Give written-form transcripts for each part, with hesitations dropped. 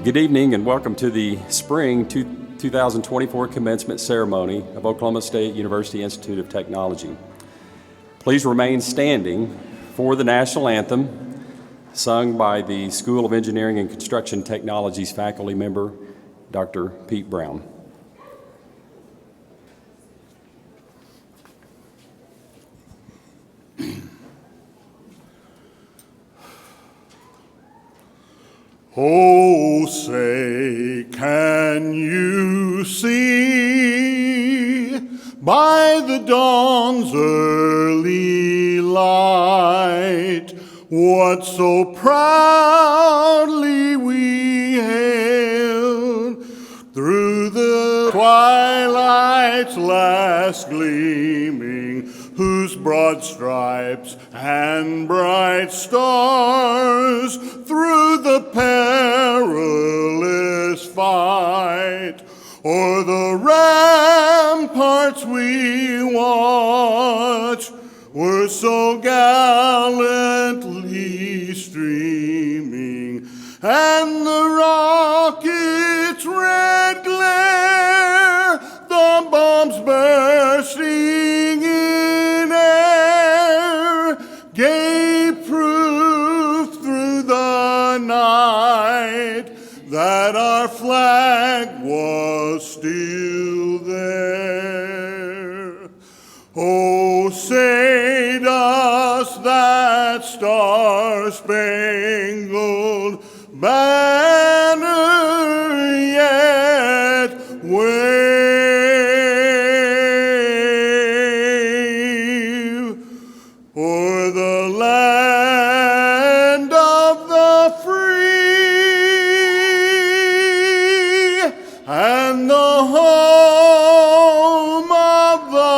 Good evening and welcome to the Spring 2024 Commencement Ceremony of Oklahoma State University Institute of Technology. Please remain standing for the national anthem sung by the School of Engineering and Construction Technologies faculty member, Dr. Pete Brown. Oh, say, can you see by the dawn's early light what so proudly we hailed through the twilight's last gleaming, whose broad stripes and bright stars through the perilous fight o'er the ramparts we watch were so gallantly streaming, and the rocket's red glare, the bombs bursting in air, gave proof through the night that our flag was still there. Oh, say does that star-spangled banner yet wave o'er the land of the free and the home of the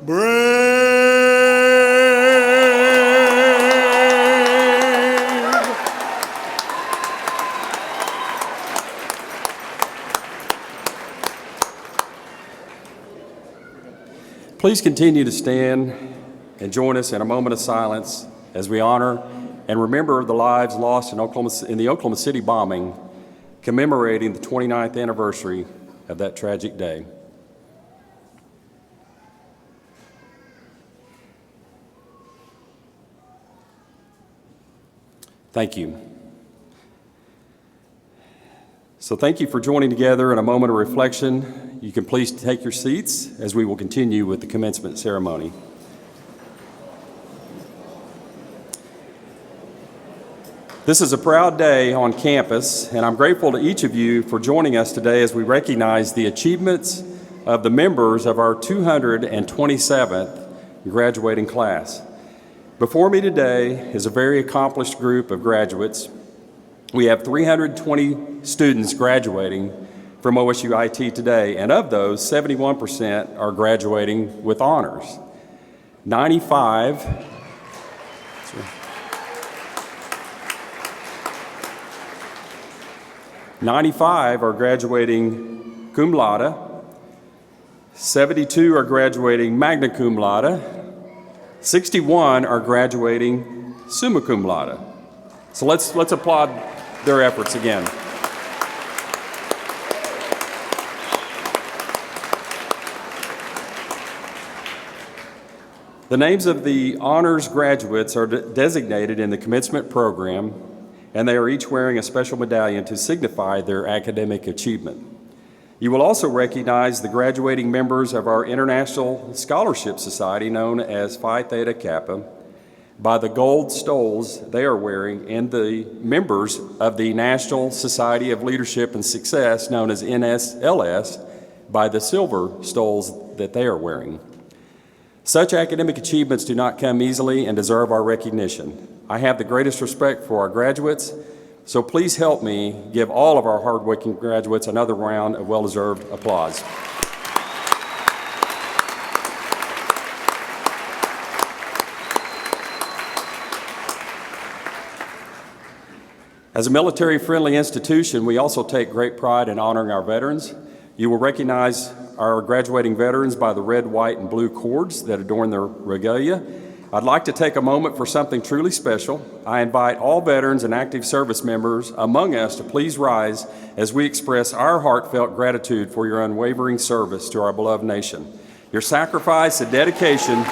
brave? Please continue to stand and join us in a moment of silence as we honor and remember the lives lost in the Oklahoma City bombing, commemorating the 29th anniversary of that tragic day. Thank you. So thank you for joining together in a moment of reflection. You can please take your seats as we will continue with the commencement ceremony. This is a proud day on campus, and I'm grateful to each of you for joining us today as we recognize the achievements of the members of our 227th graduating class. Before me today is a very accomplished group of graduates. We have 320 students graduating from OSUIT today, and of those, 71% are graduating with honors. 95 are graduating cum laude, 72 are graduating magna cum laude, 61 are graduating summa cum laude. So let's applaud their efforts again. The names of the honors graduates are designated in the commencement program, and they are each wearing a special medallion to signify their academic achievement. You will also recognize the graduating members of our International Scholarship Society, known as Phi Theta Kappa, by the gold stoles they are wearing, and the members of the National Society of Leadership and Success, known as NSLS, by the silver stoles that they are wearing. Such academic achievements do not come easily and deserve our recognition. I have the greatest respect for our graduates, so please help me give all of our hardworking graduates another round of well-deserved applause. As a military-friendly institution, we also take great pride in honoring our veterans. You will recognize our graduating veterans by the red, white, and blue cords that adorn their regalia, I'd like to take a moment for something truly special. I invite all veterans and active service members among us to please rise as we express our heartfelt gratitude for your unwavering service to our beloved nation. Your sacrifice and dedication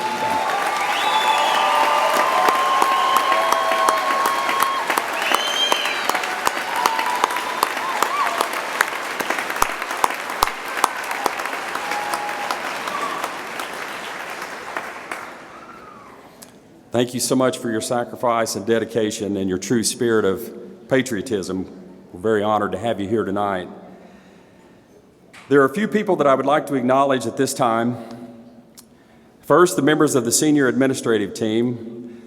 Thank you so much for your sacrifice and dedication and your true spirit of patriotism. We're very honored to have you here tonight. There are a few people that I would like to acknowledge at this time. First, the members of the senior administrative team.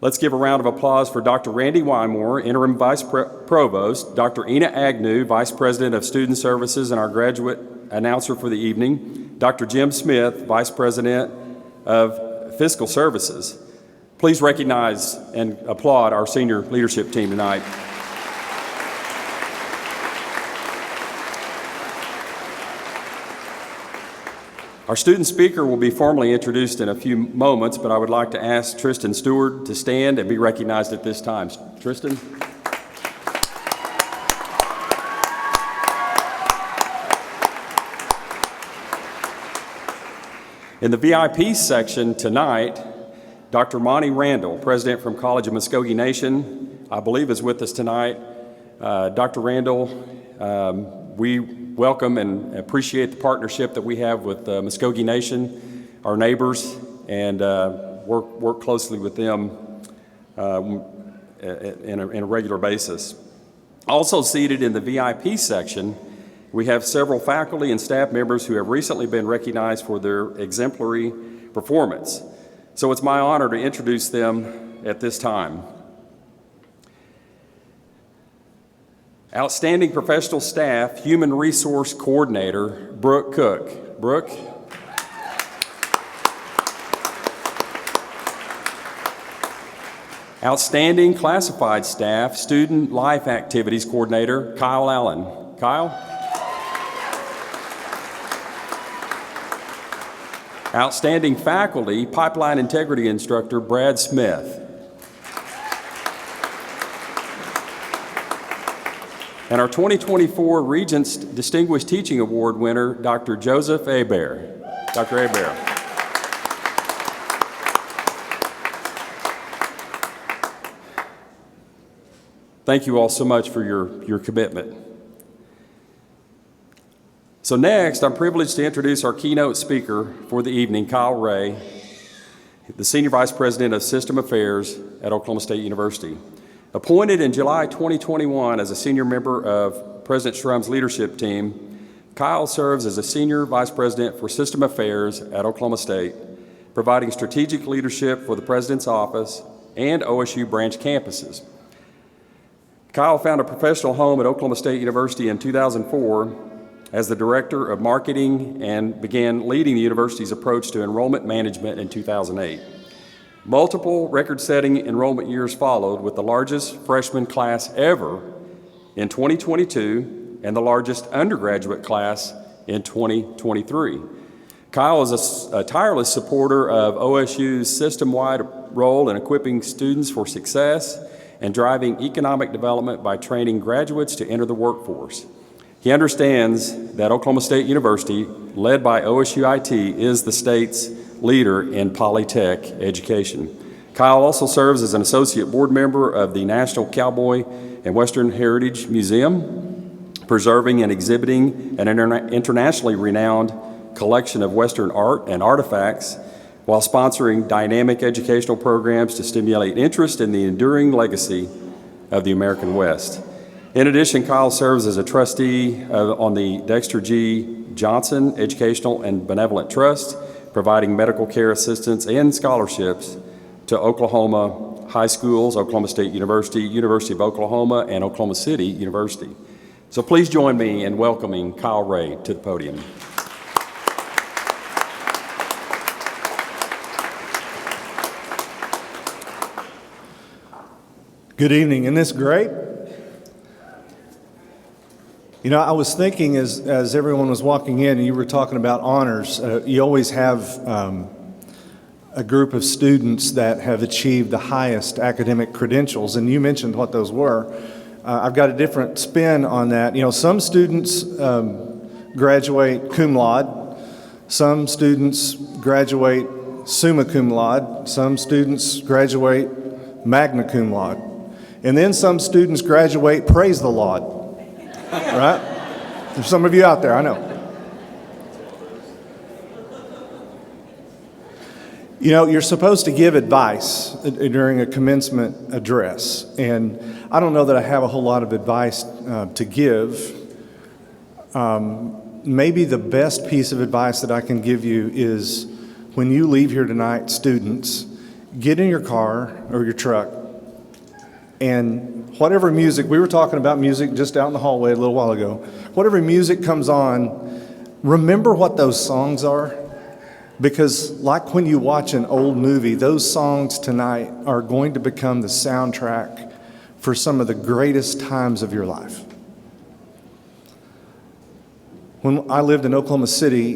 Let's give a round of applause for Dr. Randy Wymore, Interim Vice Provost, Dr. Ina Agnew, Vice President of Student Services and our graduate announcer for the evening, Dr. Jim Smith, Vice President of Fiscal Services. Please recognize and applaud our senior leadership team tonight. Our student speaker will be formally introduced in a few moments, but I would like to ask Tristan Stewart to stand and be recognized at this time. Tristan. In the VIP section tonight, Dr. Monty Randall, President from College of Muskogee Nation, I believe is with us tonight. Dr. Randall, we welcome and appreciate the partnership that we have with Muskogee Nation, our neighbors, and work closely with them in a regular basis. Also seated in the VIP section, we have several faculty and staff members who have recently been recognized for their exemplary performance. So it's my honor to introduce them at this time. Outstanding Professional Staff Human Resource Coordinator, Brooke Cook. Brooke. Outstanding Classified Staff Student Life Activities Coordinator, Kyle Allen. Kyle. Outstanding Faculty Pipeline Integrity Instructor, Brad Smith. And our 2024 Regents Distinguished Teaching Award winner, Dr. Joseph Hebert. Dr. Hebert. Thank you all so much for your commitment. So next, I'm privileged to introduce our keynote speaker for the evening, Kyle Ray, the Senior Vice President of System Affairs at Oklahoma State University. Appointed in July 2021 as a senior member of President Shrum's leadership team, Kyle serves as a Senior Vice President for System Affairs at Oklahoma State, providing strategic leadership for the President's Office and OSU branch campuses. Kyle found a professional home at Oklahoma State University in 2004 as the Director of Marketing and began leading the university's approach to enrollment management in 2008. Multiple record-setting enrollment years followed, with the largest freshman class ever in 2022 and the largest undergraduate class in 2023. Kyle is a tireless supporter of OSU's system-wide role in equipping students for success and driving economic development by training graduates to enter the workforce. He understands that Oklahoma State University, led by OSUIT, is the state's leader in polytech education. Kyle also serves as an associate board member of the National Cowboy and Western Heritage Museum, preserving and exhibiting an internationally renowned collection of Western art and artifacts, while sponsoring dynamic educational programs to stimulate interest in the enduring legacy of the American West. In addition, Kyle serves as a trustee on the Dexter G. Johnson Educational and Benevolent Trust, providing medical care assistance and scholarships to Oklahoma high schools, Oklahoma State University, University of Oklahoma, and Oklahoma City University. So please join me in welcoming Kyle Ray to the podium. Good evening. Isn't this great? You know, I was thinking as everyone was walking in and you were talking about honors, you always have a group of students that have achieved the highest academic credentials, and you mentioned what those were. I've got a different spin on that. You know, some students graduate cum laude, some students graduate summa cum laude, some students graduate magna cum laude, and then some students graduate praise the Lord, right? There's some of you out there, I know. You know, you're supposed to give advice during a commencement address, and I don't know that I have a whole lot of advice to give. Maybe the best piece of advice that I can give you is when you leave here tonight, students, get in your car or your truck, and whatever music, we were talking about music just out in the hallway a little while ago, whatever music comes on, remember what those songs are. Because like when you watch an old movie, those songs tonight are going to become the soundtrack for some of the greatest times of your life. When I lived in Oklahoma City,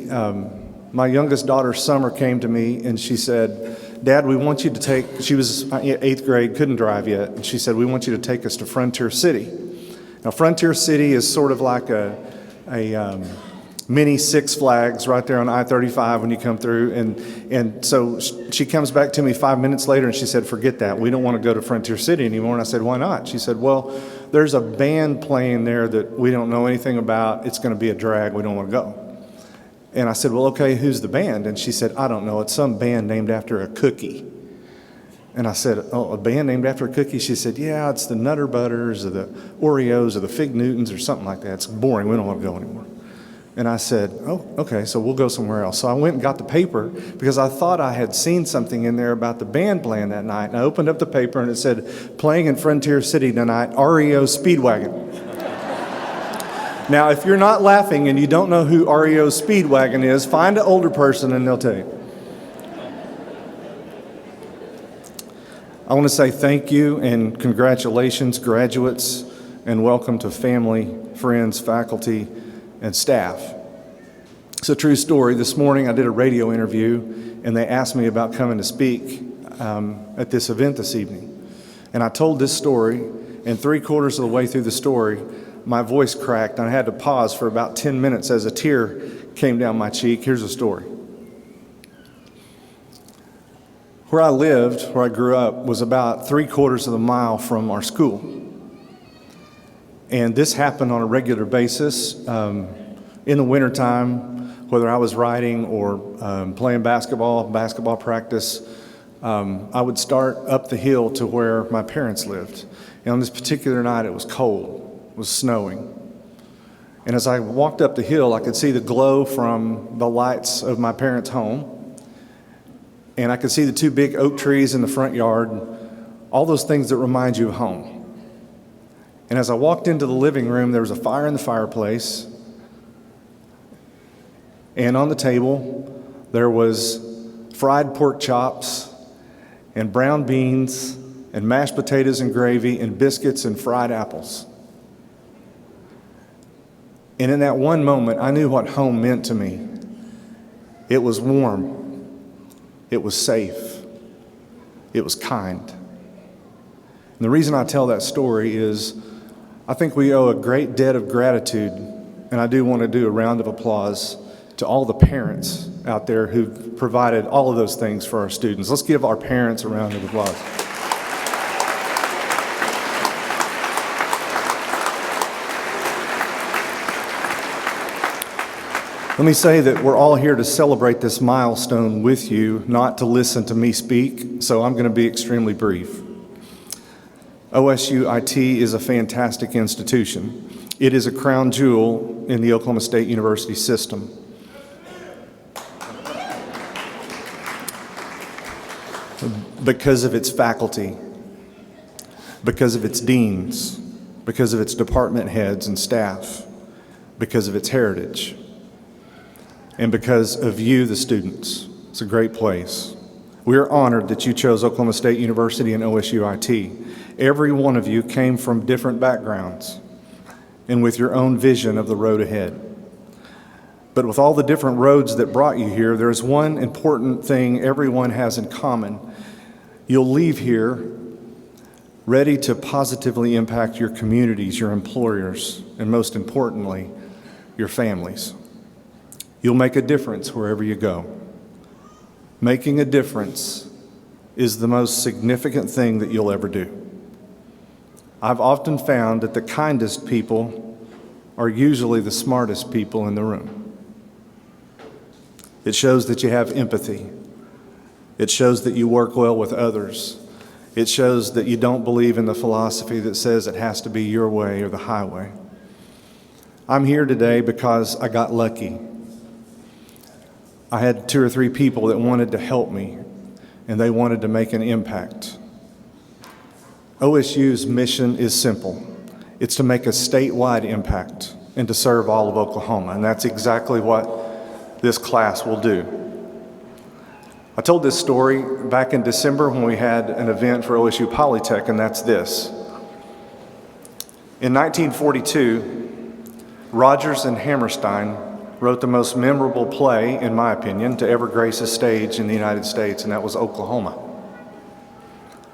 my youngest daughter, Summer, came to me and she said, Dad, we want you to take, she was 8th grade, couldn't drive yet, and she said, we want you to take us to Frontier City. Now, Frontier City is sort of like a mini Six Flags right there on I-35 when you come through. And so she comes back to me 5 minutes later and she said, forget that. We don't want to go to Frontier City anymore. And I said, why not? She said, well, there's a band playing there that we don't know anything about. It's going to be a drag. We don't want to go. And I said, well, okay, who's the band? And she said, I don't know. It's some band named after a cookie. And I said, oh, a band named after a cookie? She said, yeah, it's the Nutter Butters or the Oreos or the Fig Newtons or something like that. It's boring. We don't want to go anymore. And I said, oh, okay, so we'll go somewhere else. So I went and got the paper because I thought I had seen something in there about the band playing that night. And I opened up the paper and it said, playing in Frontier City tonight, REO Speedwagon. Now, if you're not laughing and you don't know who REO Speedwagon is, find an older person and they'll tell you. I want to say thank you and congratulations, graduates, and welcome to family, friends, faculty, and staff. It's a true story. This morning I did a radio interview and they asked me about coming to speak at this event this evening. And I told this story, and 3/4 of the way through the story, my voice cracked and I had to pause for about 10 minutes as a tear came down my cheek. Here's the story. Where I lived, where I grew up, was about 3/4 of the mile from our school. And this happened on a regular basis. In the wintertime, whether I was riding or playing basketball practice, I would start up the hill to where my parents lived. And on this particular night, it was cold, it was snowing. And as I walked up the hill, I could see the glow from the lights of my parents' home. And I could see the 2 big oak trees in the front yard, all those things that remind you of home. And as I walked into the living room, there was a fire in the fireplace. And on the table, there was fried pork chops and brown beans and mashed potatoes and gravy and biscuits and fried apples. And in that one moment, I knew what home meant to me. It was warm. It was safe. It was kind. And the reason I tell that story is I think we owe a great debt of gratitude, and I do want to do a round of applause to all the parents out there who've provided all of those things for our students. Let's give our parents a round of applause. Let me say that we're all here to celebrate this milestone with you, not to listen to me speak, so I'm going to be extremely brief. OSUIT is a fantastic institution. It is a crown jewel in the Oklahoma State University system. Because of its faculty, because of its deans, because of its department heads and staff, because of its heritage, and because of you, the students. It's a great place. We are honored that you chose Oklahoma State University and OSUIT. Every one of you came from different backgrounds and with your own vision of the road ahead. But with all the different roads that brought you here, there's one important thing everyone has in common. You'll leave here ready to positively impact your communities, your employers, and most importantly, your families. You'll make a difference wherever you go. Making a difference is the most significant thing that you'll ever do. I've often found that the kindest people are usually the smartest people in the room. It shows that you have empathy. It shows that you work well with others. It shows that you don't believe in the philosophy that says it has to be your way or the highway. I'm here today because I got lucky. I had 2 or 3 people that wanted to help me, and they wanted to make an impact. OSU's mission is simple. It's to make a statewide impact and to serve all of Oklahoma, and that's exactly what this class will do. I told this story back in December when we had an event for OSU Polytech, and that's this. In 1942, Rodgers and Hammerstein wrote the most memorable play, in my opinion, to ever grace a stage in the United States, and that was Oklahoma.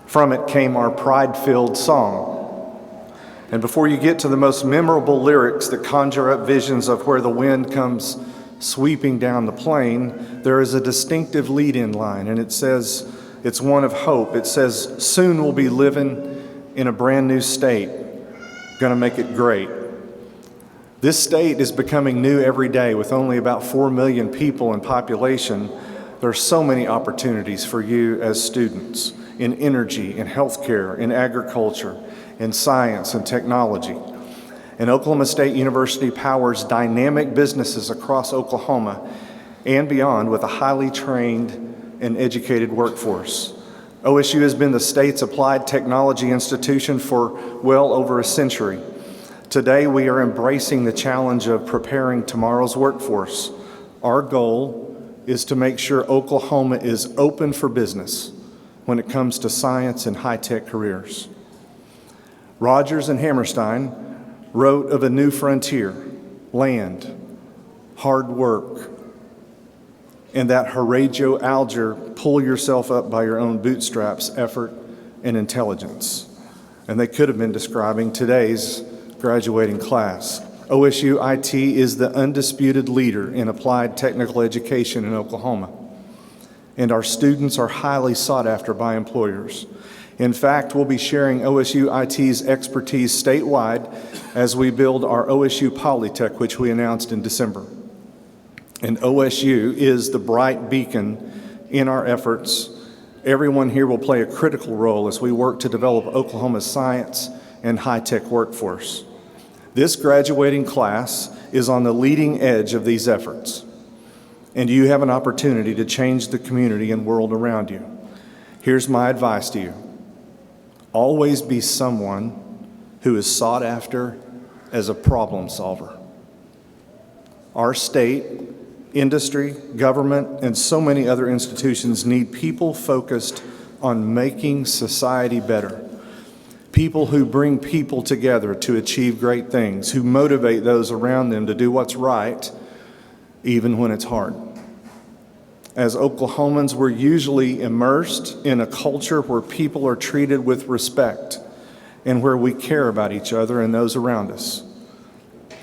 From it came our pride-filled song. And before you get to the most memorable lyrics that conjure up visions of where the wind comes sweeping down the plain, there is a distinctive lead-in line, and it says, it's one of hope. It says, soon we'll be living in a brand new state, gonna make it great. This state is becoming new every day with only about 4 million people in population. There are so many opportunities for you as students in energy, in healthcare, in agriculture, in science and technology. And Oklahoma State University powers dynamic businesses across Oklahoma and beyond with a highly trained and educated workforce. OSU has been the state's applied technology institution for well over a century. Today, we are embracing the challenge of preparing tomorrow's workforce. Our goal is to make sure Oklahoma is open for business when it comes to science and high-tech careers. Rodgers and Hammerstein wrote of a new frontier, land, hard work, and that Horatio Alger, pull yourself up by your own bootstraps, effort, and intelligence. And they could have been describing today's graduating class. OSU IT is the undisputed leader in applied technical education in Oklahoma, and our students are highly sought after by employers. In fact, we'll be sharing OSU IT's expertise statewide as we build our OSU Polytech, which we announced in December. And OSU is the bright beacon in our efforts. Everyone here will play a critical role as we work to develop Oklahoma's science and high-tech workforce. This graduating class is on the leading edge of these efforts, and you have an opportunity to change the community and world around you. Here's my advice to you. Always be someone who is sought after as a problem solver. Our state, industry, government, and so many other institutions need people focused on making society better. People who bring people together to achieve great things, who motivate those around them to do what's right, even when it's hard. As Oklahomans, we're usually immersed in a culture where people are treated with respect and where we care about each other and those around us.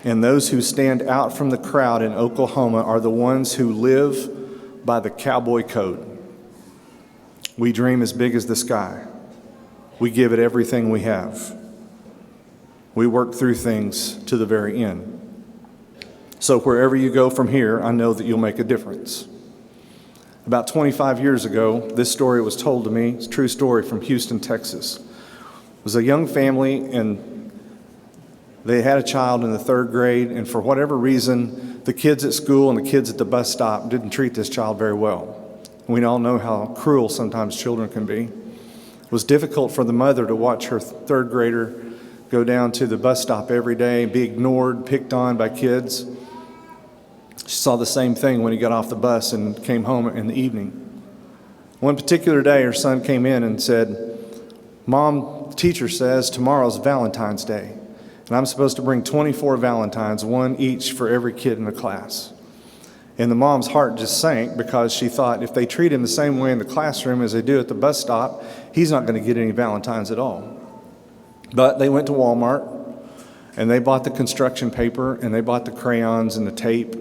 And those who stand out from the crowd in Oklahoma are the ones who live by the cowboy code. We dream as big as the sky. We give it everything we have. We work through things to the very end. So wherever you go from here, I know that you'll make a difference. About 25 years ago, this story was told to me. It's a true story from Houston, Texas. It was a young family, and they had a child in the 3rd grade, and for whatever reason, the kids at school and the kids at the bus stop didn't treat this child very well. We all know how cruel sometimes children can be. It was difficult for the mother to watch her 3rd grader go down to the bus stop every day, be ignored, picked on by kids. She saw the same thing when he got off the bus and came home in the evening. One particular day, her son came in and said, "Mom, the teacher says tomorrow's Valentine's Day, and I'm supposed to bring 24 Valentines, one each for every kid in the class." And the mom's heart just sank because she thought if they treat him the same way in the classroom as they do at the bus stop, he's not going to get any Valentines at all. But they went to Walmart and they bought the construction paper and they bought the crayons and the tape,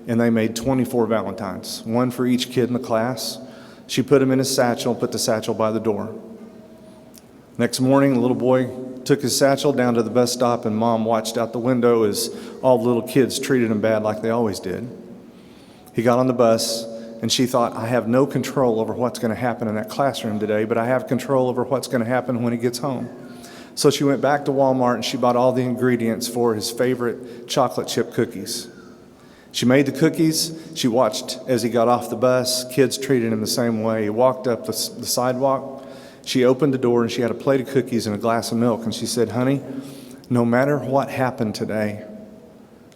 and they made 24 Valentines, one for each kid in the class. She put them in his satchel, put the satchel by the door. Next morning, the little boy took his satchel down to the bus stop, and Mom watched out the window as all the little kids treated him bad like they always did. He got on the bus, and she thought, I have no control over what's going to happen in that classroom today, but I have control over what's going to happen when he gets home. So she went back to Walmart, and she bought all the ingredients for his favorite chocolate chip cookies. She made the cookies. She watched as he got off the bus. Kids treated him the same way. He walked up the sidewalk. She opened the door, and she had a plate of cookies and a glass of milk, and she said, honey, no matter what happened today,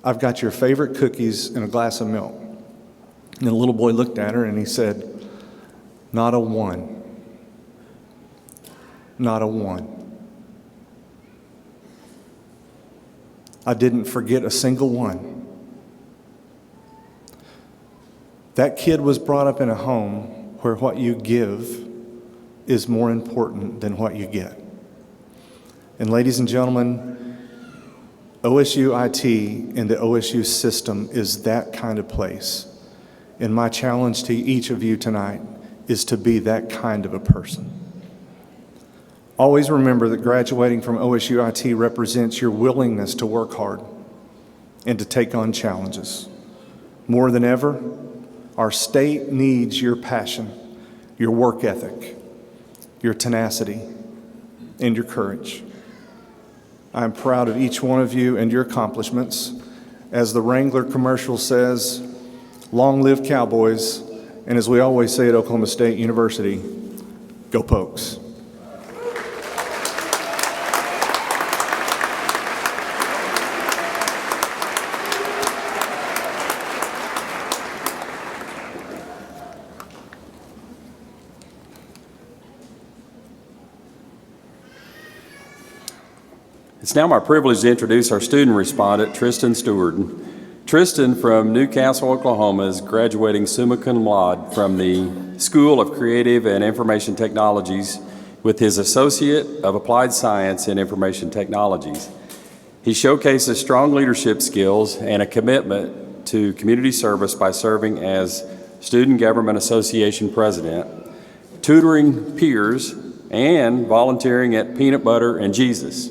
I've got your favorite cookies and a glass of milk. And the little boy looked at her and he said, not a one. Not a one. I didn't forget a single one. That kid was brought up in a home where what you give is more important than what you get. And ladies and gentlemen, OSUIT and the OSU system is that kind of place. And my challenge to each of you tonight is to be that kind of a person. Always remember that graduating from OSUIT represents your willingness to work hard and to take on challenges. More than ever, our state needs your passion, your work ethic, your tenacity, and your courage. I'm proud of each one of you and your accomplishments. As the Wrangler commercial says, long live Cowboys, and as we always say at Oklahoma State University, go Pokes. It's now my privilege to introduce our student respondent, Tristan Stewart. Tristan from Newcastle, Oklahoma, is graduating summa cum laude from the School of Creative and Information Technologies with his Associate of Applied Science in Information Technologies. He showcases strong leadership skills and a commitment to community service by serving as Student Government Association President, tutoring peers, and volunteering at Peanut Butter and Jesus.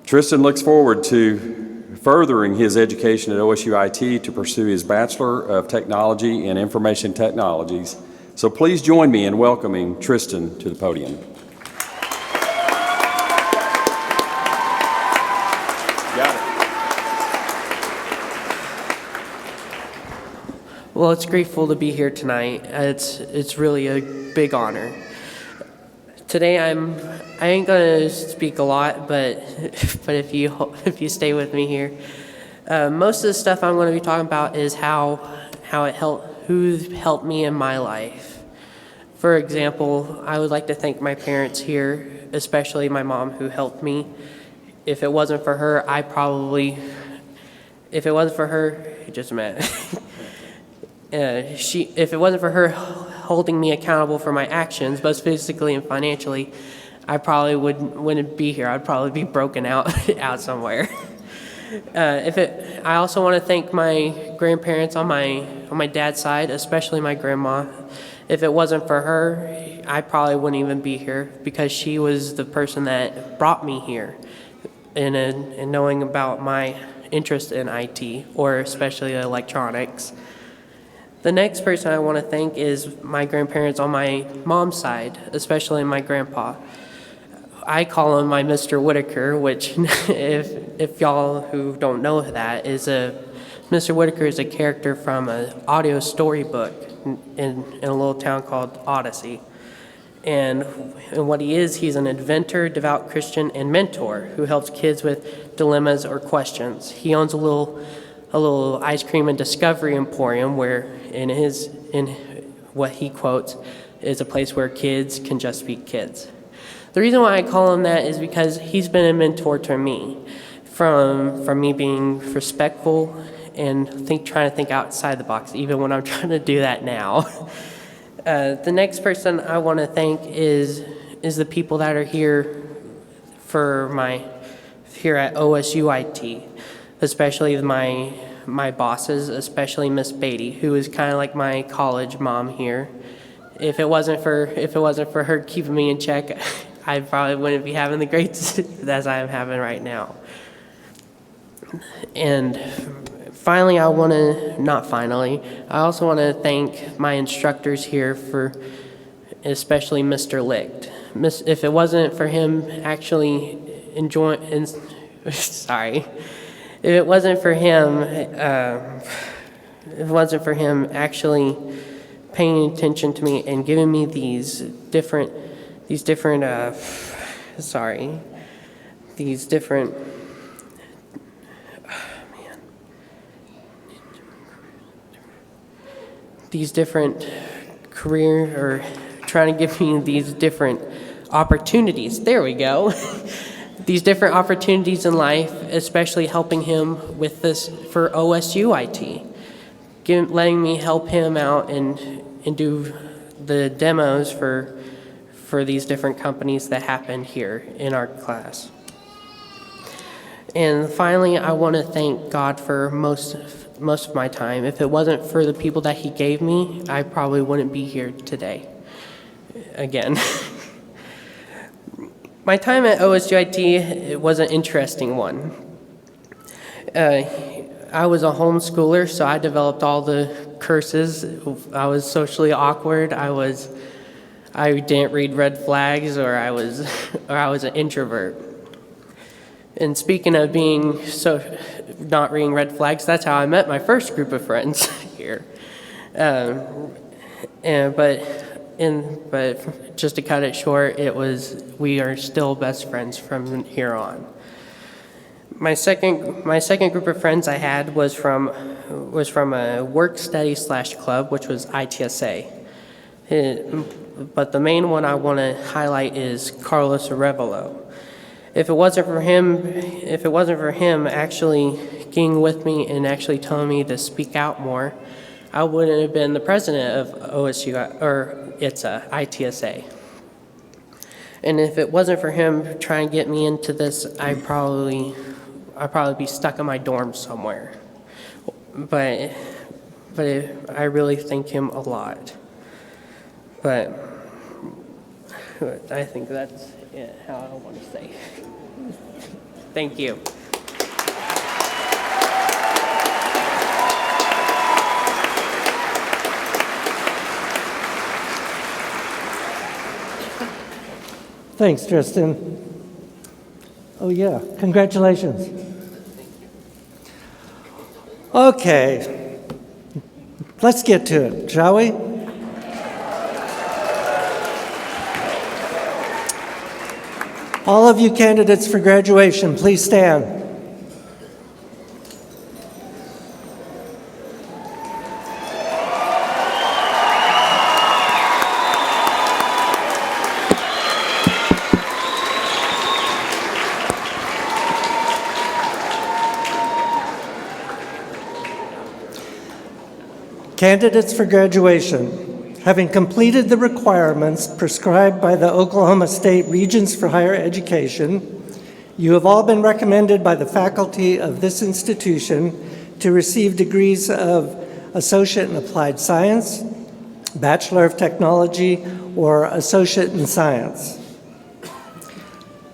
Tristan looks forward to furthering his education at OSUIT to pursue his Bachelor of Technology in Information Technologies. So please join me in welcoming Tristan to the podium. Got it. Well, it's grateful to be here tonight. It's really a big honor. Today I ain't gonna speak a lot, but if you stay with me here, most of the stuff I'm going to be talking about is who's helped me in my life. For example, I would like to thank my parents here, especially my mom who helped me. If it wasn't for her, just a minute. If it wasn't for her holding me accountable for my actions, both physically and financially, I probably wouldn't be here. I'd probably be broken out somewhere. I also want to thank my grandparents on my dad's side, especially my grandma. If it wasn't for her, I probably wouldn't even be here because she was the person that brought me here, and knowing about my interest in IT, or especially electronics. The next person I want to thank is my grandparents on my mom's side, especially my grandpa. I call him my Mr. Whitaker, which if y'all who don't know that, Mr. Whitaker is a character from an audio storybook in a little town called Odyssey. And what he is, he's an inventor, devout Christian, and mentor who helps kids with dilemmas or questions. He owns a little ice cream and discovery emporium where in what he quotes is a place where kids can just be kids. The reason why I call him that is because he's been a mentor to me, from me being respectful trying to think outside the box, even when I'm trying to do that now. The next person I want to thank is the people that are here here at OSUIT, especially my bosses, especially Miss Beatty, who is kind of like my college mom here. If it wasn't for her keeping me in check, I probably wouldn't be having the grades as I am having right now. And finally, I also want to thank my instructors here especially Mr. Licht. If it wasn't for him actually if it wasn't for him actually paying attention to me and giving me these different career, or trying to give me these different opportunities. There we go. These different opportunities in life, especially helping him with this for OSUIT, letting me help him out and do the demos for these different companies that happened here in our class. And finally, I want to thank God for most of my time. If it wasn't for the people that He gave me, I probably wouldn't be here today. Again. My time at OSUIT, it was an interesting one. I was a homeschooler, so I developed all the curses. I was socially awkward. I didn't read red flags, or I was an introvert. And speaking of not reading red flags, that's how I met my first group of friends here. But just to cut it short, we are still best friends from here on. My second group of friends I had was from a work study / club, which was ITSA. But the main one I want to highlight is Carlos Arevalo. If it wasn't for him actually getting with me and actually telling me to speak out more, I wouldn't have been the president of ITSA. And if it wasn't for him trying to get me into this, I'd probably be stuck in my dorm somewhere. But I really thank him a lot. But I think that's how I want to say. Thank you. Thanks, Tristan. Oh yeah, congratulations. Okay, let's get to it, shall we? All of you candidates for graduation, please stand. Candidates for graduation, having completed the requirements prescribed by the Oklahoma State Regents for Higher Education, you have all been recommended by the faculty of this institution to receive degrees of Associate in Applied Science, Bachelor of Technology, or Associate in Science.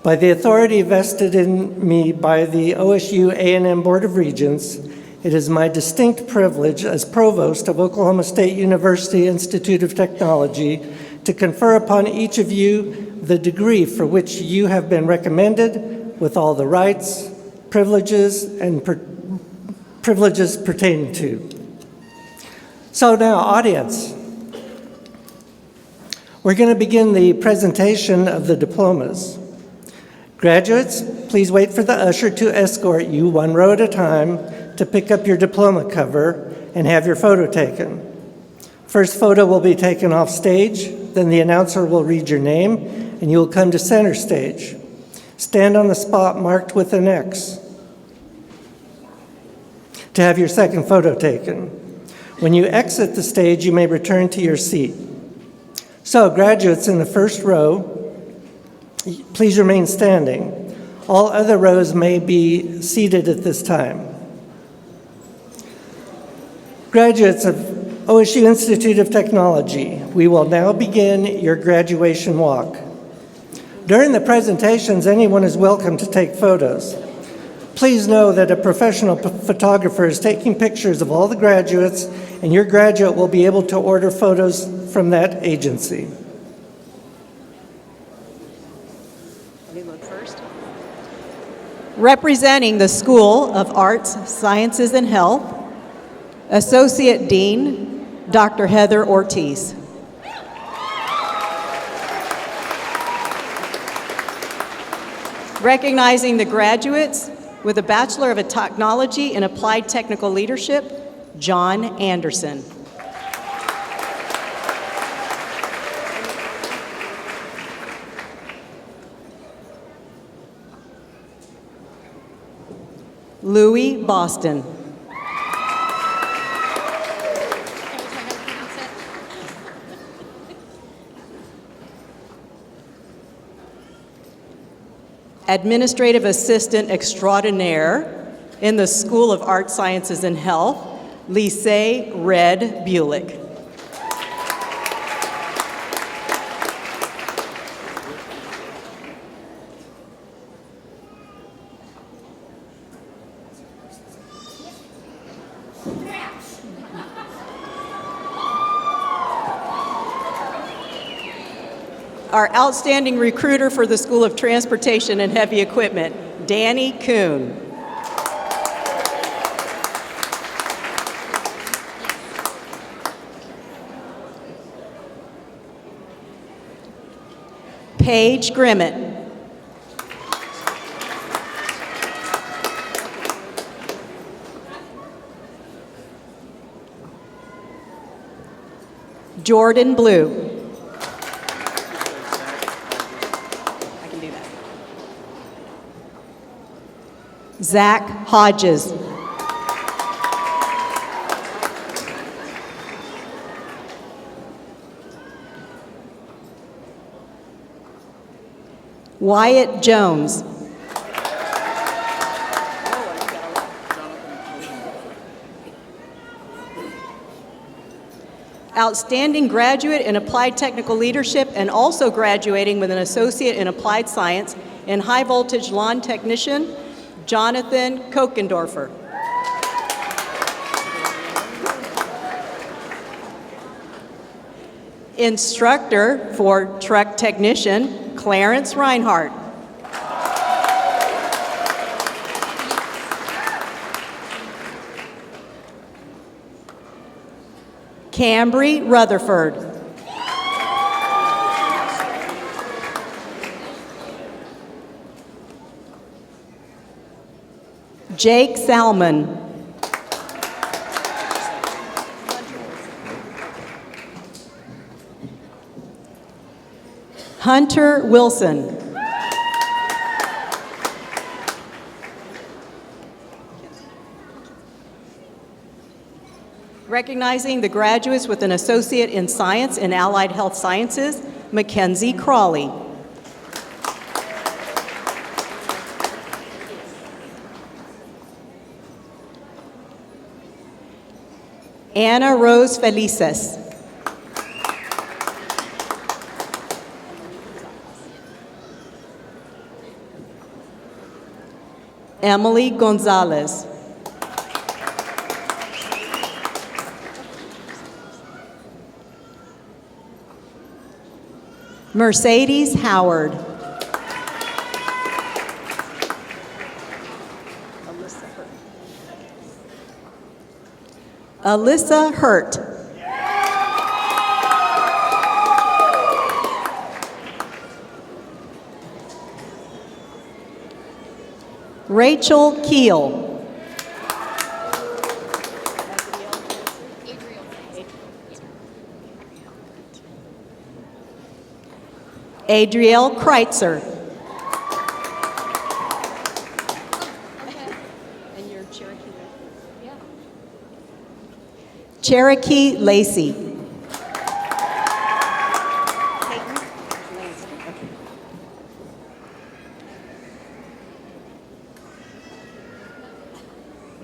By the authority vested in me by the OSU A&M Board of Regents, it is my distinct privilege as Provost of Oklahoma State University Institute of Technology to confer upon each of you the degree for which you have been recommended with all the rights, privileges, and privileges pertaining to. So now, audience, we're going to begin the presentation of the diplomas. Graduates, please wait for the usher to escort you one row at a time to pick up your diploma cover and have your photo taken. First photo will be taken off stage, then the announcer will read your name, and you will come to center stage. Stand on the spot marked with an X. to have your second photo taken. When you exit the stage, you may return to your seat. So, graduates in the first row, please remain standing. All other rows may be seated at this time. Graduates of OSU Institute of Technology, we will now begin your graduation walk. During the presentations, anyone is welcome to take photos. Please know that a professional photographer is taking pictures of all the graduates, and your graduate will be able to order photos from that agency. Let me look first. Representing the School of Arts, Sciences, and Health, Associate Dean, Dr. Heather Ortiz. Recognizing the graduates with a Bachelor of Technology in Applied Technical Leadership, John Anderson. Louis Boston. Administrative Assistant Extraordinaire in the School of Arts, Sciences, and Health, Lise Red Bulick. Our outstanding recruiter for the School of Transportation and Heavy Equipment, Danny Kuhn. Paige Grimmett. Jordan Blue. Zach Hodges. Wyatt Jones. Outstanding graduate in Applied Technical Leadership and also graduating with an Associate in Applied Science in High Voltage Lawn Technician, Jonathan Kokendorfer. Instructor for Truck Technician, Clarence Reinhardt. Cambry Rutherford. Jake Salmon. Hunter Wilson. Recognizing the graduates with an Associate in Science and Allied Health Sciences, Mackenzie Crawley. Anna Rose Felices. Emily Gonzalez. Mercedes Howard. Alyssa Hurt. Rachel Keel. Adrielle Kreitzer. And your Cherokee. Yeah. Cherokee Lacey.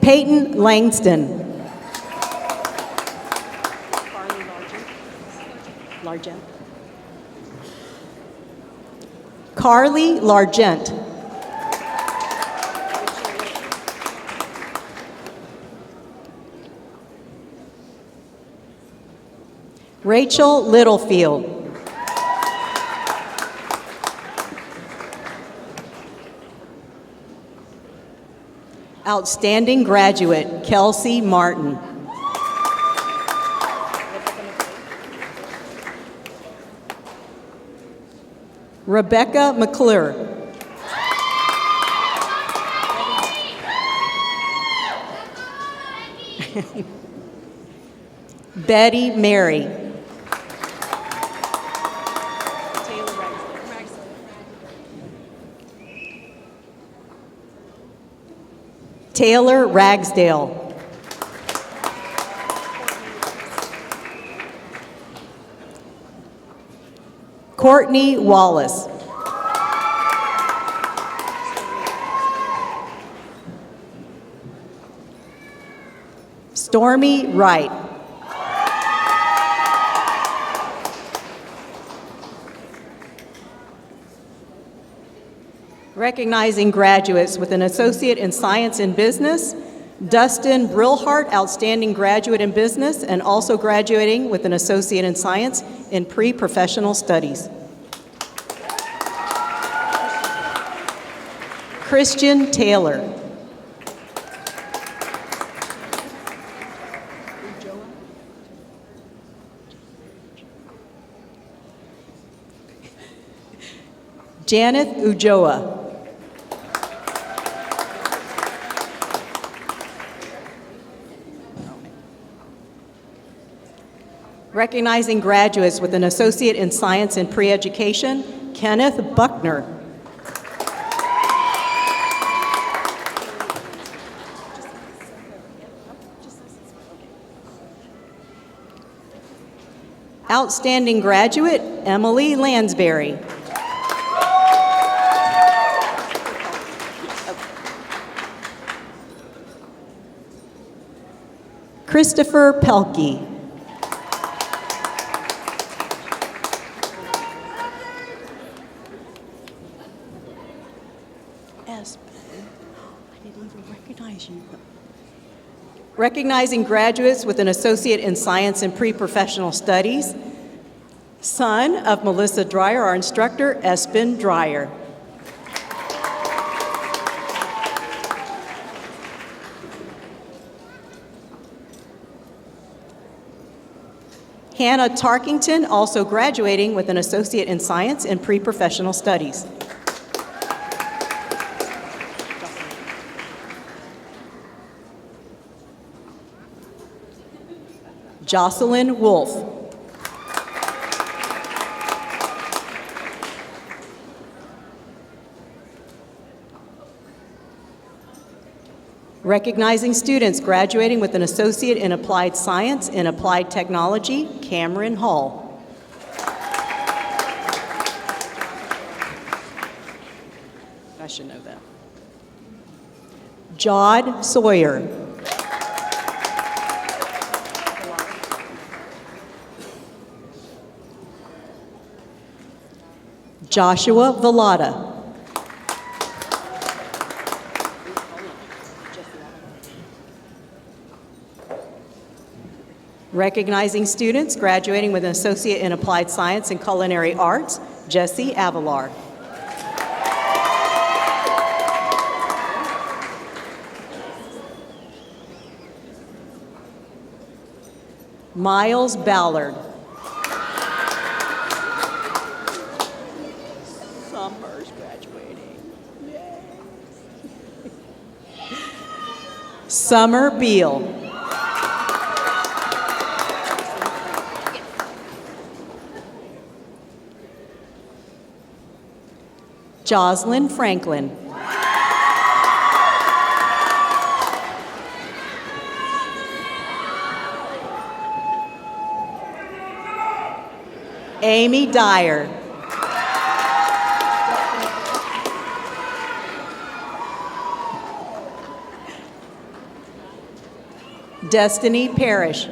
Peyton Langston. Largent. Carly Largent. Rachel Littlefield. Outstanding graduate, Kelsey Martin. Rebecca McClure. Betty Mary. Taylor Ragsdale. Courtney Wallace. Stormy Wright. Recognizing graduates with an Associate in Science in Business, Dustin Brillhart, Outstanding Graduate in Business, and also graduating with an Associate in Science in Pre-Professional Studies. Christian Taylor. Janeth Ujoa. Recognizing graduates with an Associate in Science in Pre-Education, Kenneth Buckner. Outstanding graduate, Emily Lansbury. Christopher Pelkey. Recognizing graduates with an Associate in Science and Pre-Professional Studies, son of Melissa Dreyer, our instructor, Espen Dreyer. Hannah Tarkington, also graduating with an Associate in Science and Pre-Professional Studies. Jocelyn Wolf. Recognizing students graduating with an Associate in Applied Science and Applied Technology, Cameron Hall. I should know that. Jod Sawyer. Joshua Vallada. Recognizing students graduating with an Associate in Applied Science and Culinary Arts, Jesse Avalar. Miles Ballard. Summer's graduating. Yay. Summer Beal. Jocelyn Franklin. Amy Dyer. Destiny Parrish.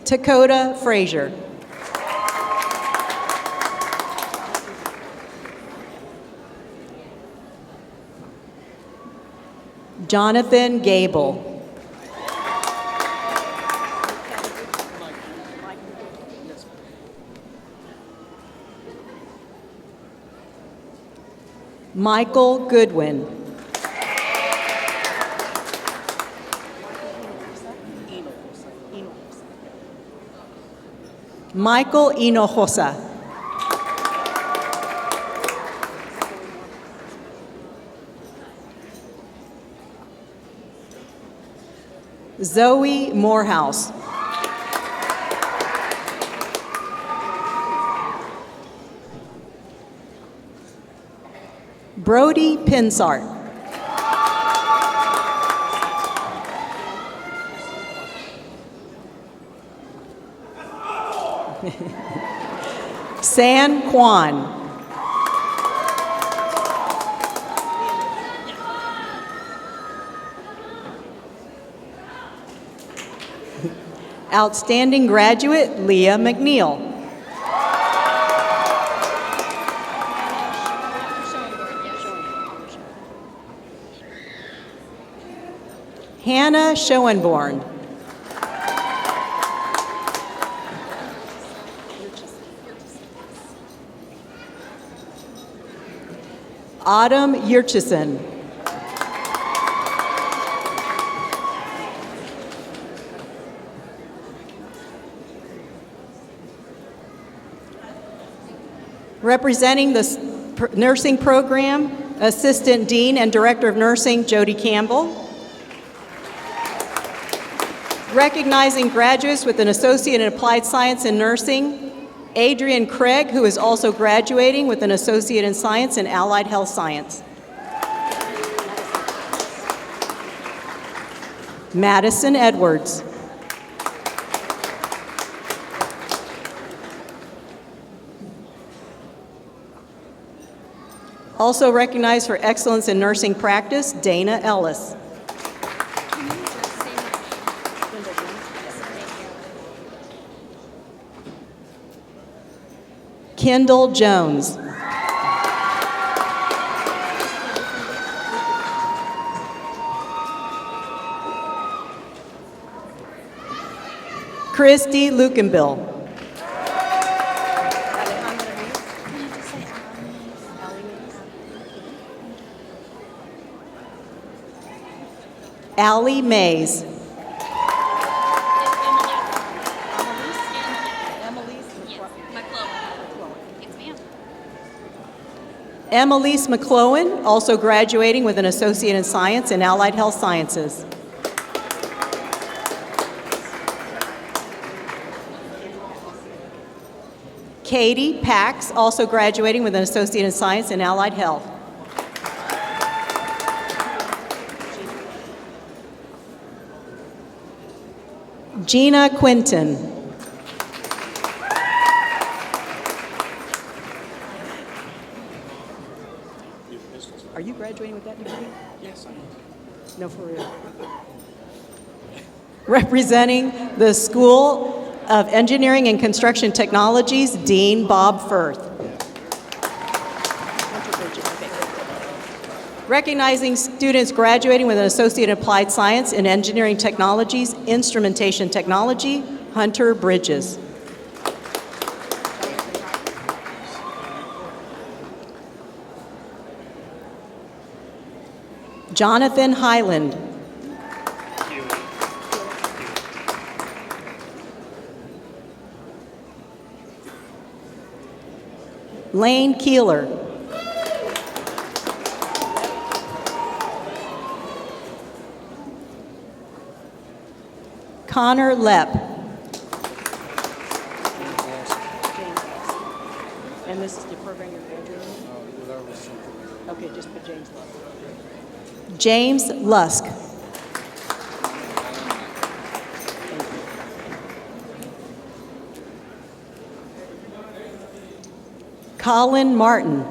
Dakota Frazier. Jonathan Gable. Michael Goodwin. Michael Hinojosa. Zoe Morehouse. Brody Pinsart. San Quan. Outstanding graduate, Leah McNeil. Hannah Schoenborn. Autumn Yurchison. Representing the nursing program, Assistant Dean and Director of Nursing, Jody Campbell. Recognizing graduates with an Associate in Applied Science in Nursing, Adrian Craig, who is also graduating with an Associate in Science in Allied Health Science. Madison Edwards. Also recognized for excellence in nursing practice, Dana Ellis. Kendall Jones. Christy Lukenbill. Allie Mays. Emelise McClowan, also graduating with an Associate in Science in Allied Health Sciences. Katie Pax, also graduating with an Associate in Science in Allied Health. Gina Quinton. Are you graduating with that degree? Yes, I am. No, for real. Representing the School of Engineering and Construction Technologies, Dean Bob Firth. Recognizing students graduating with an Associate in Applied Science in Engineering Technologies, Instrumentation Technology, Hunter Bridges. Jonathan Highland. Lane Keeler. Connor Lepp. And this is the program you're graduating in? Okay, just put James Lusk. James Lusk. Colin Martin.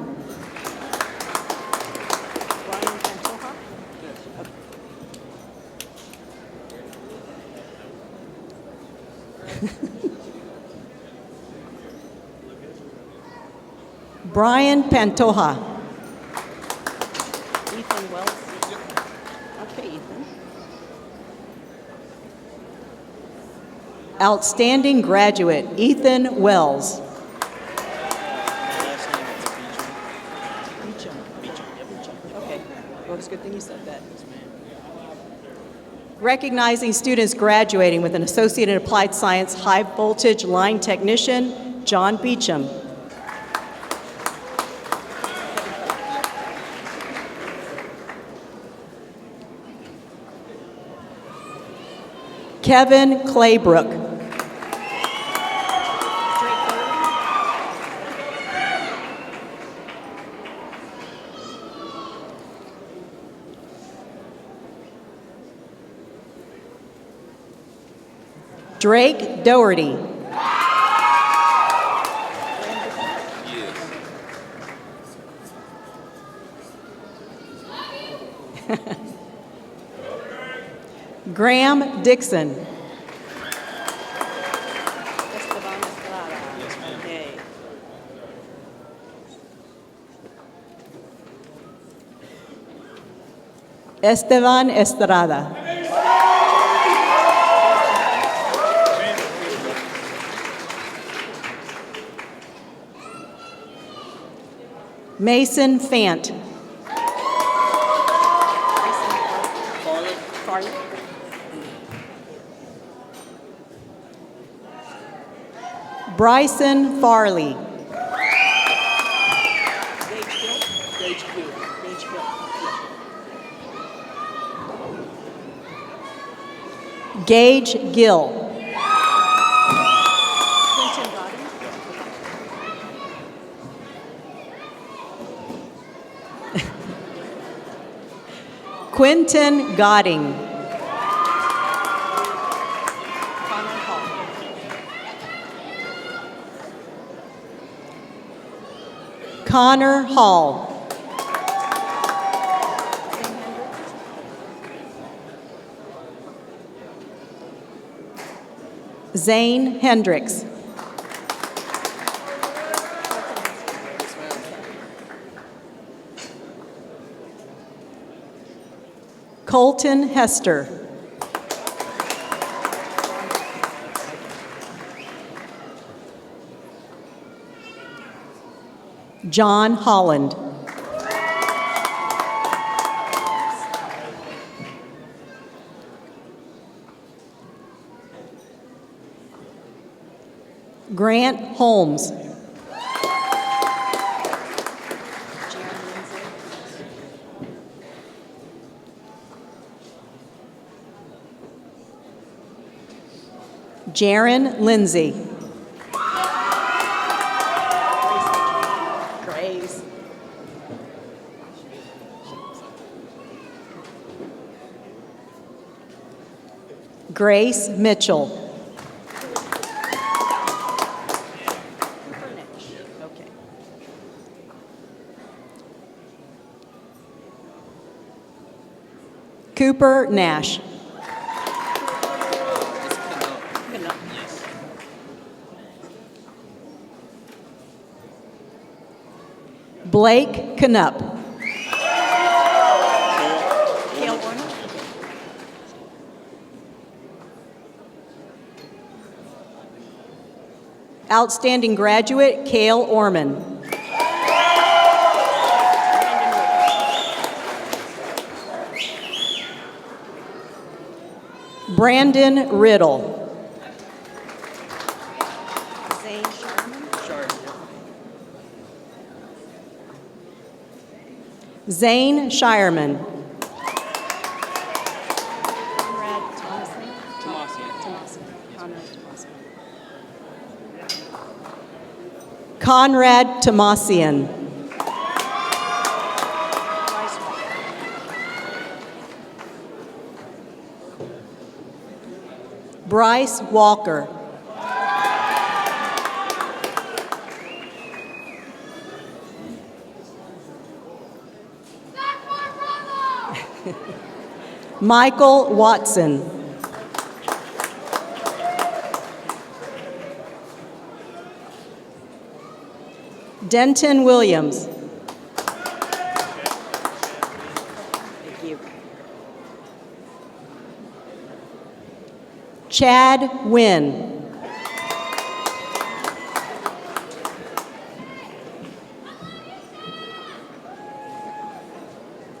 Brian Pantoja. Ethan Wells. Okay, Ethan. Outstanding graduate, Ethan Wells. Okay, well, it's a good thing you said that. Recognizing students graduating with an Associate in Applied Science High Voltage Line Technician, John Beecham. Kevin Claybrook. Drake Doherty. Graham Dixon. Esteban Estrada. Mason Fant. Bryson Farley. Gage Gill. Quentin Godding. Connor Hall. Zane Hendricks. Colton Hester. John Holland. Grant Holmes. Jaron Lindsay. Grace. Grace Mitchell. Okay. Cooper Nash. Blake Knupp. Outstanding graduate, Cale Orman. Brandon Riddle. Zane Sharman. Zane Shireman. Conrad Tomasian. Bryce Walker. Michael Watson. Denton Williams. Thank you. Chad Wynn.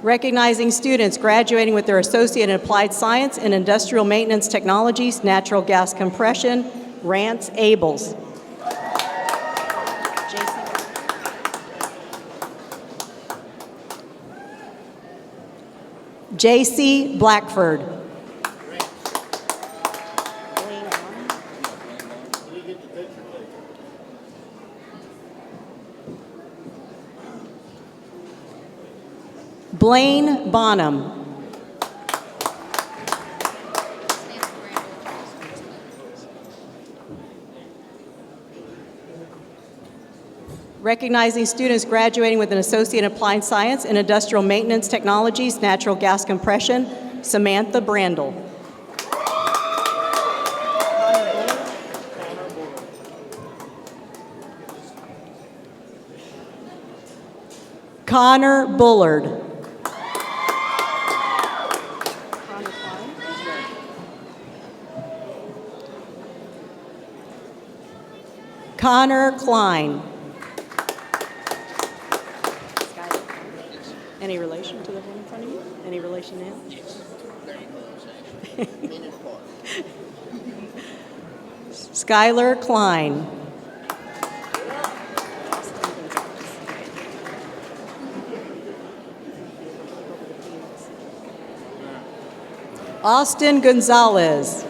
Recognizing students graduating with their Associate in Applied Science in Industrial Maintenance Technologies, Natural Gas Compression, Rance Ables. J.C. Blackford. Blaine Bonham. Recognizing students graduating with an Associate in Applied Science in Industrial Maintenance Technologies, Natural Gas Compression, Samantha Brandel. Connor Bullard. Connor Klein. Any relation to the one in front of you? Any relation to him? Skylar Klein. Austin Gonzalez.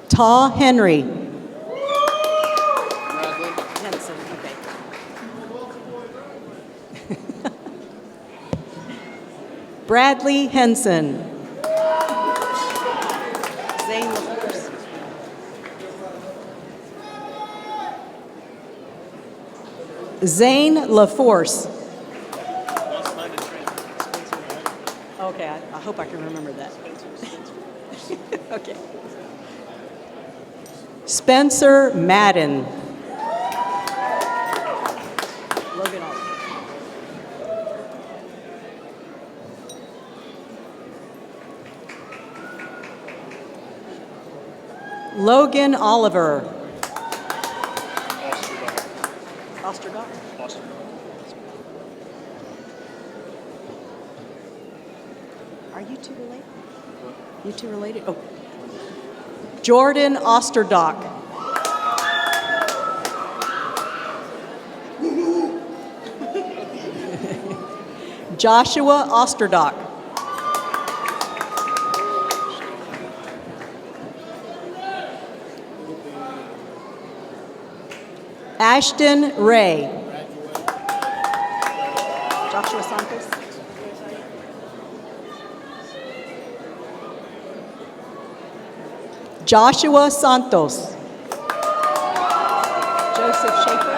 Ta Henry. Henson, okay. Bradley Henson. Zane LaForce. Zane LaForce. Okay, I hope I can remember that. Okay. Spencer Madden. Logan Oliver. Logan Oliver. Osterdock. Are you two related? You two related? Oh. Jordan Osterdock. Joshua Osterdock. Ashton Ray. Joshua Santos. Joshua Santos. Joseph Schaefer.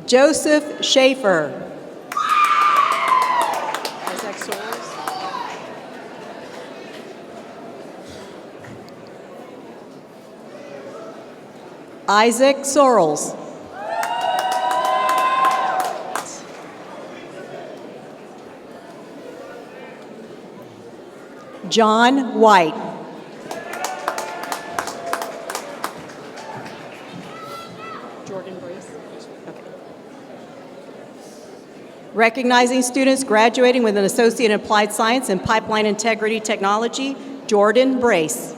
Joseph Schaefer. Isaac Soares. Isaac Sorrells. John White. Jordan Brace. Okay. Recognizing students graduating with an Associate in Applied Science in Pipeline Integrity Technology, Jordan Brace.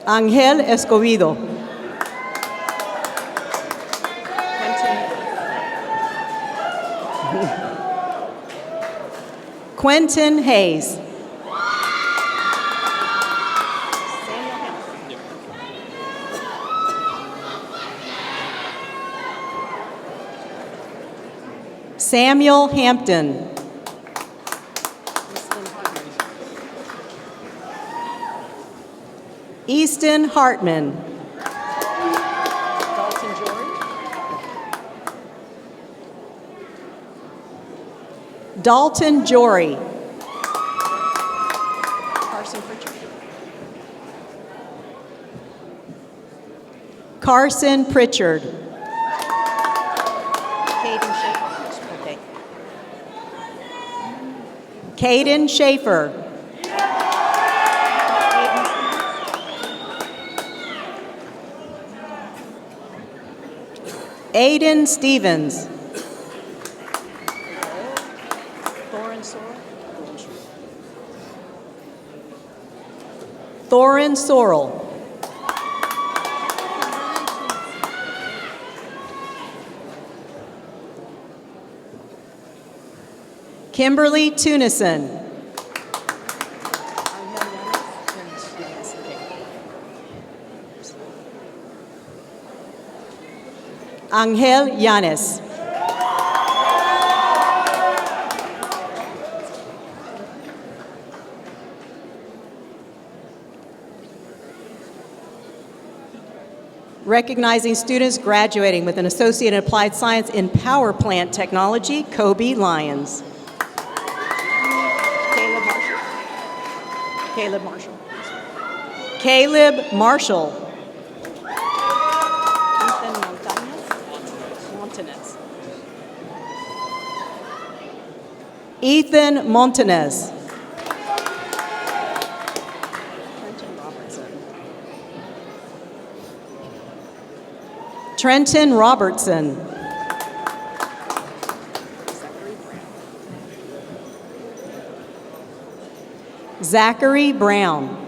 Angel Escobedo. Quentin Hayes. Samuel Hampton. Easton Hartman. Dalton Jory. Carson Pritchard. Caden Schaefer. Aiden Stevens. Thorin Sorrell. Kimberly Tunison. Angel Yanes. Recognizing students graduating with an Associate in Applied Science in Power Plant Technology, Kobe Lyons. Caleb Marshall. Caleb Marshall. Ethan Montanez. Ethan Montanez. Trenton Robertson. Zachary Brown.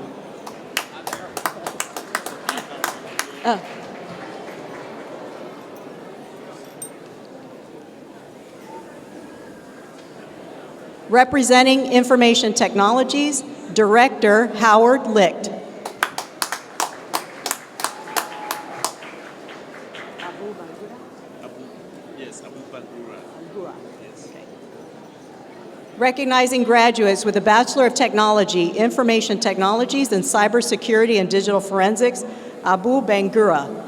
Representing Information Technologies, Director Howard Licht. Recognizing graduates with a Bachelor of Technology, Information Technologies, and Cybersecurity and Digital Forensics, Abu Bangura.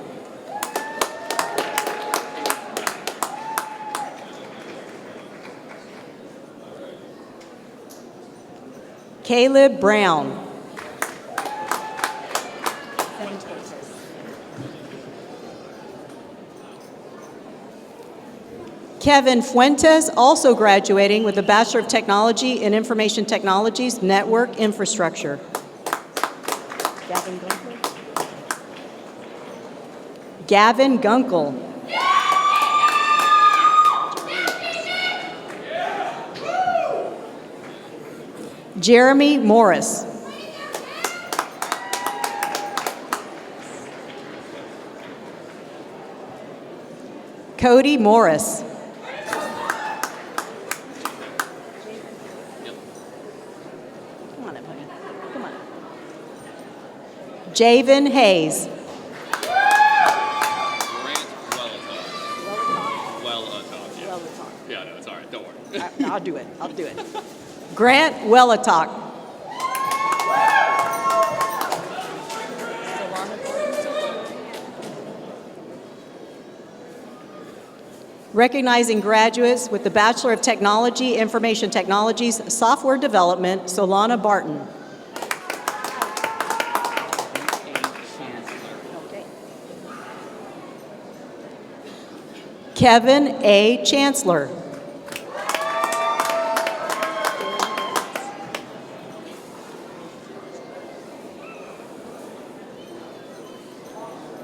Caleb Brown. Kevin Fuentes, also graduating with a Bachelor of Technology in Information Technologies, Network Infrastructure. Gavin Gunkel. Jeremy Morris. Cody Morris. Javen Hayes. Yeah, no, it's all right. Don't worry. I'll do it. Grant Wellatock. Recognizing graduates with the Bachelor of Technology, Information Technologies, Software Development, Solana Barton. Kevin A. Chancellor.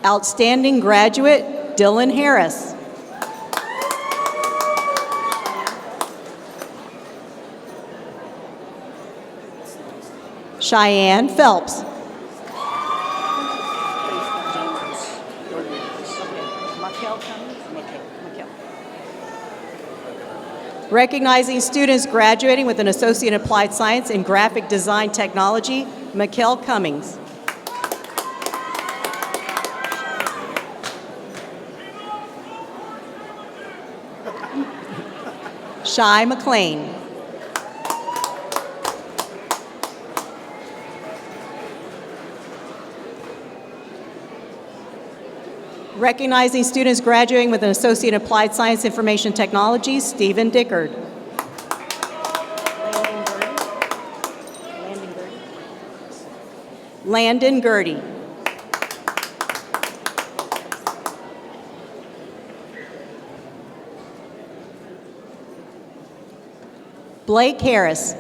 Outstanding graduate, Dylan Harris. Cheyenne Phelps. Recognizing students graduating with an Associate in Applied Science in Graphic Design Technology, Mikkel Cummings. Shy McLean. Recognizing students graduating with an Associate in Applied Science Information Technology, Stephen Dickard. Landon Gertie. Blake Harris.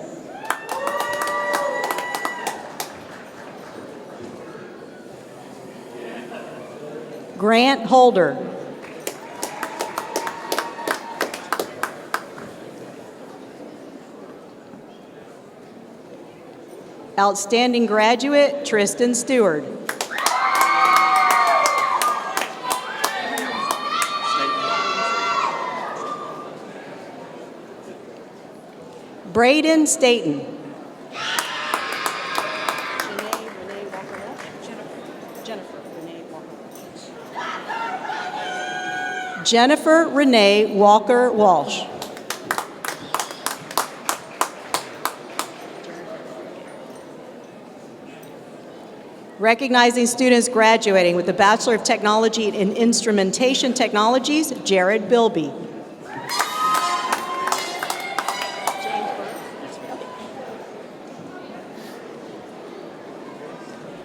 Grant Holder. Outstanding graduate, Tristan Stewart. Braden Staten. Jennifer Renee Walker Walsh. Recognizing students graduating with the Bachelor of Technology in Instrumentation Technologies, Jared Bilby.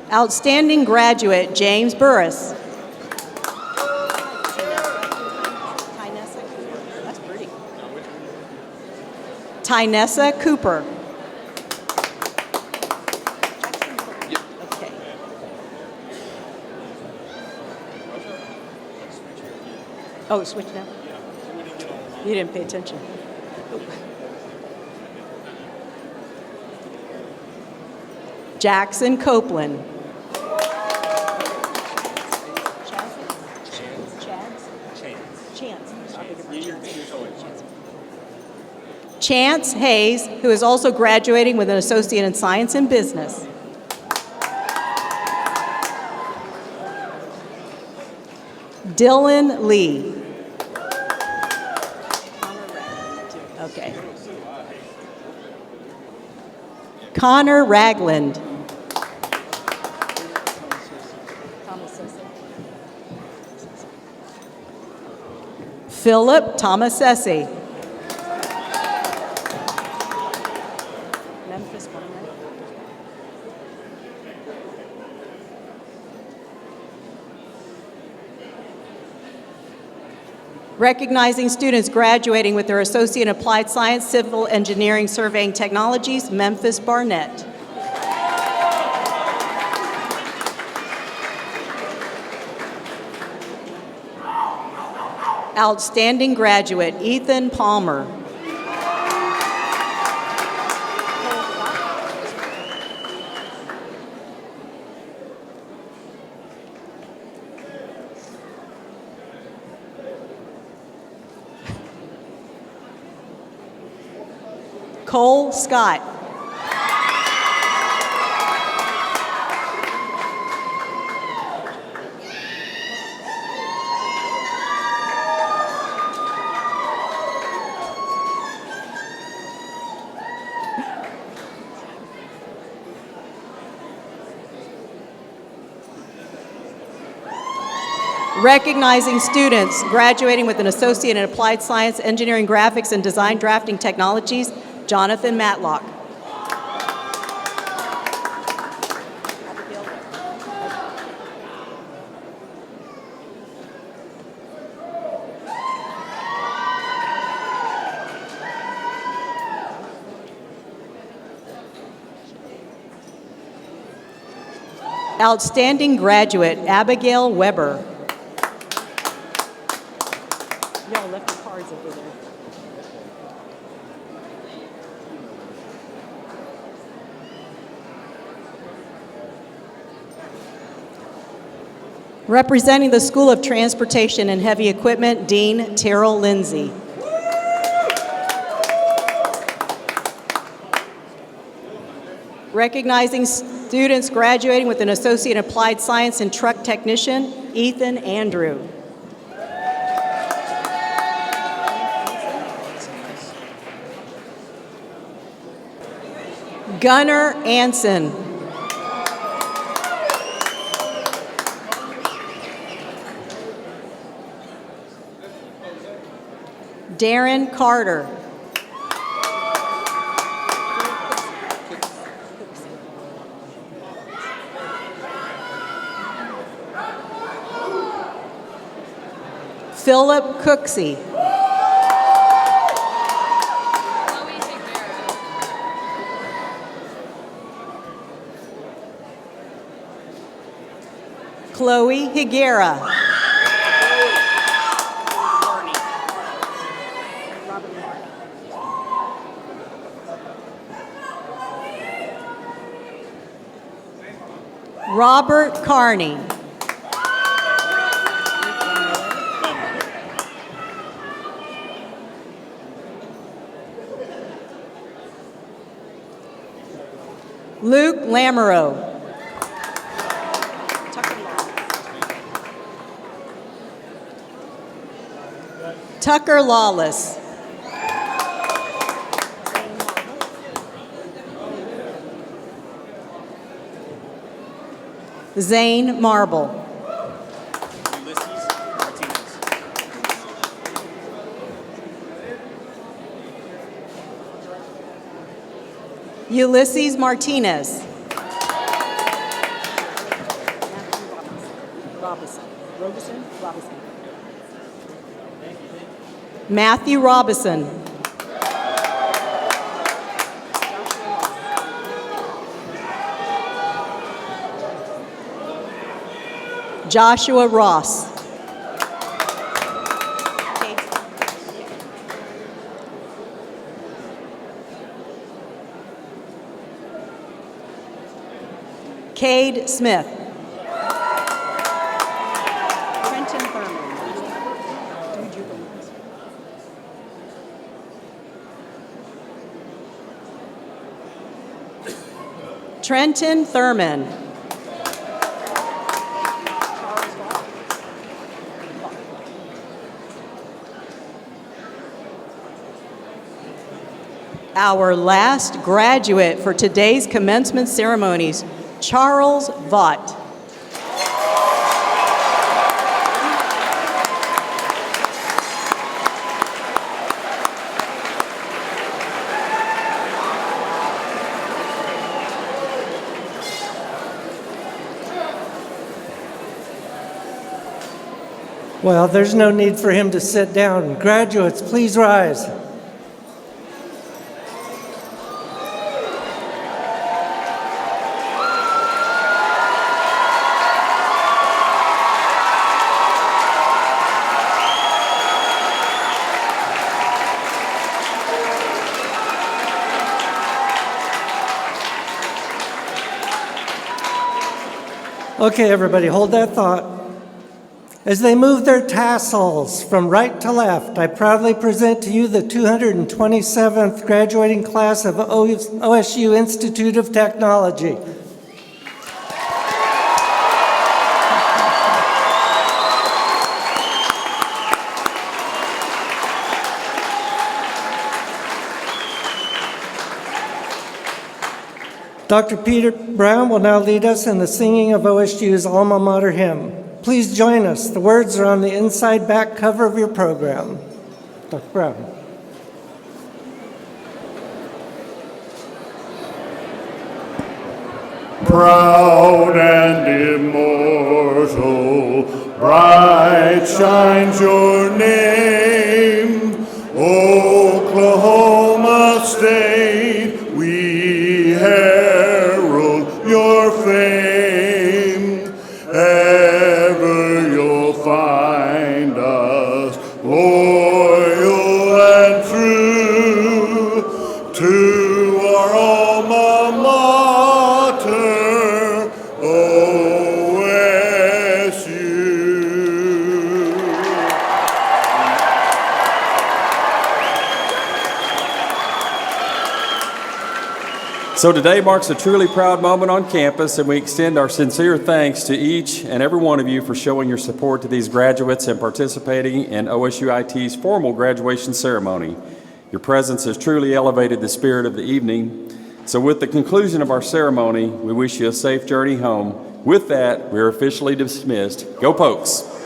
Outstanding graduate, James Burris. Tynessa Cooper. Okay. Oh, switch now? You didn't pay attention. Jackson Copeland. Chance Hayes, who is also graduating with an Associate in Science and Business. Dylan Lee. Okay. Connor Ragland. Philip Tomasesi. Recognizing students graduating with their Associate in Applied Science, Civil Engineering, Surveying Technologies, Memphis Barnett. Outstanding graduate, Ethan Palmer. Cole Scott. Recognizing students graduating with an Associate in Applied Science, Engineering, Graphics, and Design Drafting Technologies, Jonathan Matlock. Outstanding graduate, Abigail Weber. Y'all left your cards over there. Representing the School of Transportation and Heavy Equipment, Dean Terrell Lindsay. Recognizing students graduating with an Associate in Applied Science and Truck Technician, Ethan Andrew. Gunnar Anson. Darren Carter. Philip Cooksey. Chloe Higuera. Robert Carney. Luke Lamoureux. Tucker Lawless. Zane Marble. Ulysses Martinez. Matthew Robison. Joshua Ross. Cade Smith. Trenton Thurman. Trenton Thurman. Our last graduate for today's commencement ceremonies, Charles Vaught. Well, there's no need for him to sit down. Graduates, please rise. Okay, everybody, hold that thought. As they move their tassels from right to left, I proudly present to you the 227th graduating class of OSU Institute of Technology. Dr. Peter Brown will now lead us in the singing of OSU's alma mater hymn. Please join us. The words are on the inside back cover of your program. Dr. Brown. Proud and immortal, bright shines your name, Oklahoma State, we herald your fame. Ever you'll find us loyal and true to our alma mater, OSU. So today marks a truly proud moment on campus, and we extend our sincere thanks to each and every one of you for showing your support to these graduates and participating in OSUIT's formal graduation ceremony. Your presence has truly elevated the spirit of the evening. So with the conclusion of our ceremony, we wish you a safe journey home. With that, we are officially dismissed. Go Pokes!